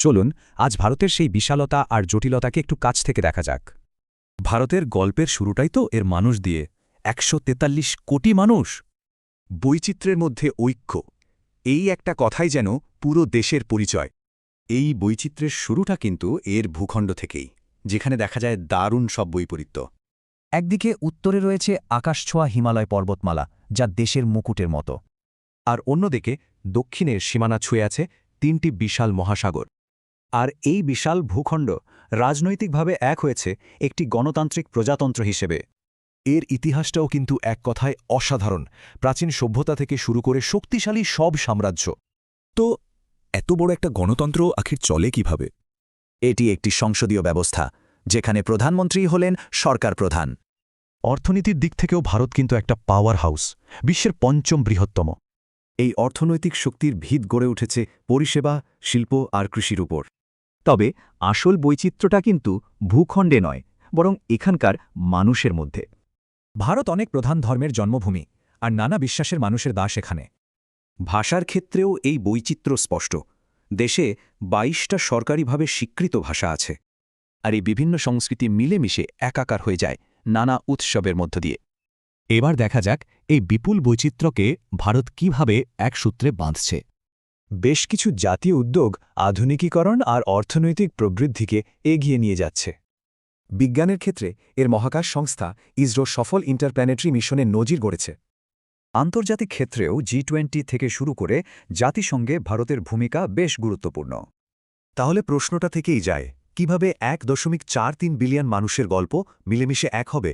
চলুন আজ ভারতের সেই বিশালতা আর জটিলতাকে একটু কাছ থেকে দেখা যাক। ভারতের গল্পের শুরুটাই তো এর মানুষ দিয়ে। ১৪৩ কোটি মানুষ। বৈচিত্র্যের মধ্যে ঐক্য, এই একটা কথাই যেন পুরো দেশের পরিচয়। এই বৈচিত্র্যের শুরুটা কিন্তু এর ভূখণ্ড থেকেই, যেখানে দেখা যায় দারুণ সব বৈপরীত্য। একদিকে উত্তরে রয়েছে আকাশছোঁয়া হিমালয় পর্বতমালা, যা দেশের মুকুটের মতো। আর অন্যদিকে দক্ষিণের সীমানা ছুঁয়ে আছে ৩টি বিশাল মহাসাগর। আর এই বিশাল ভূখণ্ড রাজনৈতিকভাবে এক হয়েছে একটি গণতান্ত্রিক প্রজাতন্ত্র হিসেবে। এর ইতিহাসটাও কিন্তু এক কথায় অসাধারণ, প্রাচীন সভ্যতা থেকে শুরু করে শক্তিশালী সব সাম্রাজ্য। তো এত বড় একটা গণতন্ত্র আখির চলে কিভাবে? এটি একটি সংসদীয় ব্যবস্থা, যেখানে প্রধানমন্ত্রী হলেন সরকার প্রধান। অর্থনীতির দিক থেকেও ভারত কিন্তু একটা পাওয়ার হাউস, বিশ্বের ৫ম বৃহত্তম। এই অর্থনৈতিক শক্তির ভিত গড়ে উঠেছে পরিষেবা, শিল্প আর কৃষির উপর। তবে আসল বৈচিত্র্যটা কিন্তু ভূখণ্ডে নয়, বরং এখানকার মানুষের মধ্যে। ভারত অনেক প্রধান ধর্মের জন্মভূমি, আর নানা বিশ্বাসের মানুষের দাস এখানে। ভাষার ক্ষেত্রেও এই বৈচিত্র্য স্পষ্ট। দেশে ২২টা সরকারিভাবে স্বীকৃত ভাষা আছে। আর এই বিভিন্ন সংস্কৃতি মিলেমিশে একাকার হয়ে যায় নানা উৎসবের মধ্য দিয়ে। এবার দেখা যাক এই বিপুল বৈচিত্র্যকে ভারত কিভাবে এক সূত্রে বাঁধছে। বেশ কিছু জাতীয় উদ্যোগ আধুনিকীকরণ আর অর্থনৈতিক প্রবৃদ্ধিকে এগিয়ে নিয়ে যাচ্ছে। বিজ্ঞানের ক্ষেত্রে এর মহাকাশ সংস্থা ইসরো সফল ইন্টারপ্ল্যানেটারি মিশনের নজির গড়েছে। আন্তর্জাতিক ক্ষেত্রেও G20 থেকে শুরু করে জাতিসংঘে ভারতের ভূমিকা বেশ গুরুত্বপূর্ণ। তাহলে প্রশ্নটা থেকেই যায়, কিভাবে ১.৪৩ বিলিয়ন মানুষের গল্প মিলেমিশে এক হবে?